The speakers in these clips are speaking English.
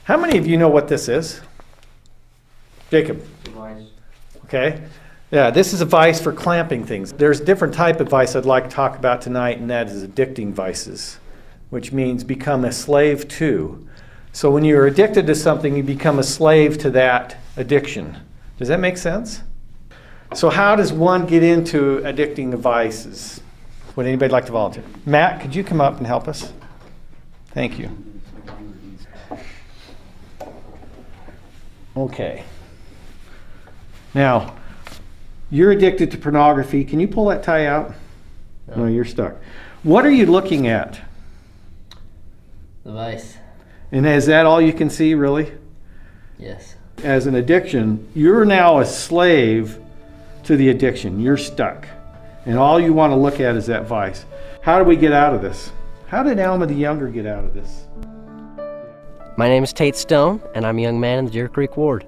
How many of you know what this is? Jacob. Device. Okay. Yeah, this is a vice for clamping things. There's a different type of vice I'd like to talk about tonight, and that is addicting vices, which means become a slave to. So when you're addicted to something, you become a slave to that addiction. Does that make sense? So how does one get into addicting vices? Would anybody like to volunteer? Matt, could you come up and help us? Thank you. Okay. Now, you're addicted to pornography. Can you pull that tie out? No, you're stuck. What are you looking at? The vice. And is that all you can see, really? Yes. As an addiction, you're now a slave to the addiction. You're stuck. And all you want to look at is that vice. How do we get out of this? How did Alma the Younger get out of this? My name is Tate Stone, and I'm a young man in the Deer Creek Ward.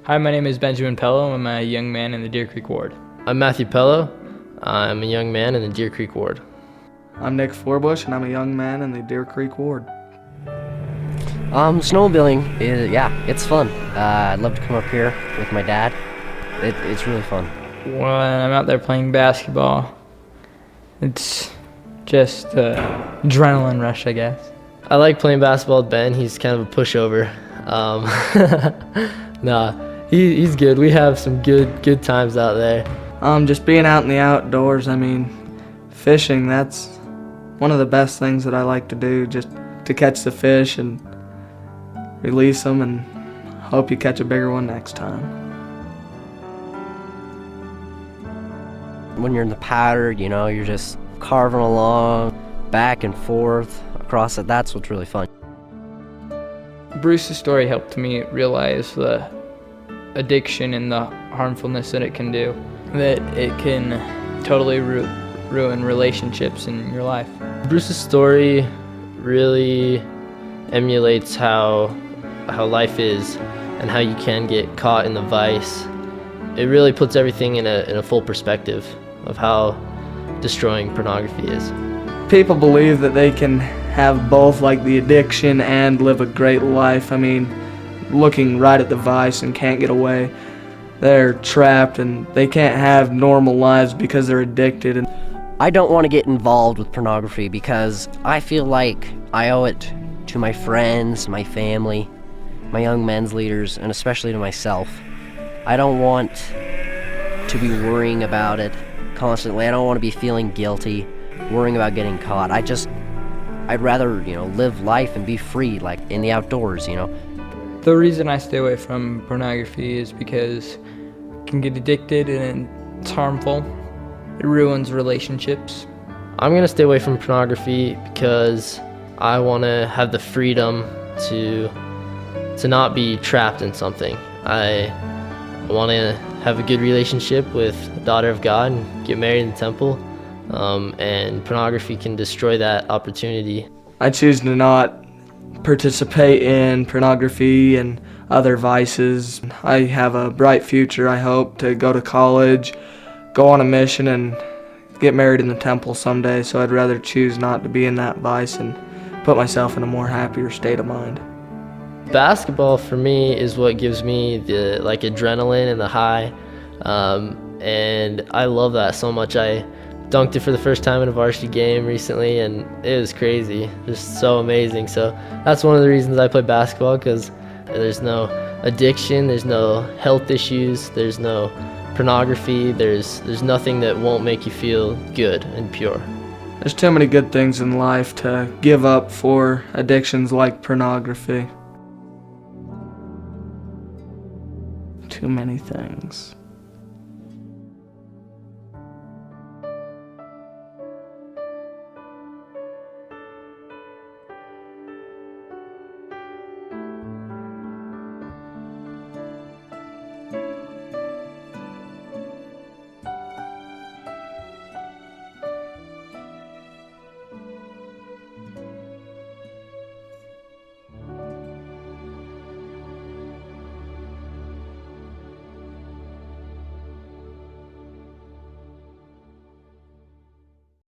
Hi, my name is Benjamin Pello. I'm a young man in the Deer Creek Ward. I'm Matthew Pello. I'm a young man in the Deer Creek Ward. I'm Nick Forbush, and I'm a young man in the Deer Creek Ward. Snowmobiling is, it's fun. I'd love to come up here with my dad. It's really fun. When I'm out there playing basketball, it's just an adrenaline rush, I guess. I like playing basketball with Ben. He's kind of a pushover. He's good. We have some good times out there. Just being out in the outdoors, fishing, that's one of the best things that I like to do, just to catch the fish and release them and hope you catch a bigger one next time. When you're in the powder, you're just carving along, back and forth across it. That's what's really fun. Bruce's story helped me realize the addiction and the harmfulness that it can do, that it can totally ruin relationships in your life. Bruce's story really emulates how life is and how you can get caught in the vice. It really puts everything in a full perspective of how destroying pornography is. People believe that they can have both, like the addiction and live a great life. Looking right at the vice and can't get away. They're trapped and they can't have normal lives because they're addicted. I don't want to get involved with pornography because I feel like I owe it to my friends, my family, my young men's leaders, and especially to myself. I don't want to be worrying about it constantly. I don't want to be feeling guilty, worrying about getting caught. I'd rather, live life and be free, like in the outdoors, The reason I stay away from pornography is because you can get addicted and it's harmful. It ruins relationships. I'm gonna stay away from pornography because I want to have the freedom to not be trapped in something. I want to have a good relationship with the daughter of God and get married in the temple, and pornography can destroy that opportunity. I choose to not participate in pornography and other vices. I have a bright future. I hope to go to college, go on a mission, and get married in the temple someday, so I'd rather choose not to be in that vice and put myself in a more happier state of mind. Basketball for me is what gives me the adrenaline and the high, and I love that so much. I dunked it for the first time in a varsity game recently, and it was crazy, just so amazing. So that's one of the reasons I play basketball, because there's no addiction, there's no health issues, there's no pornography, there's nothing that won't make you feel good and pure. There's too many good things in life to give up for addictions like pornography. Too many things.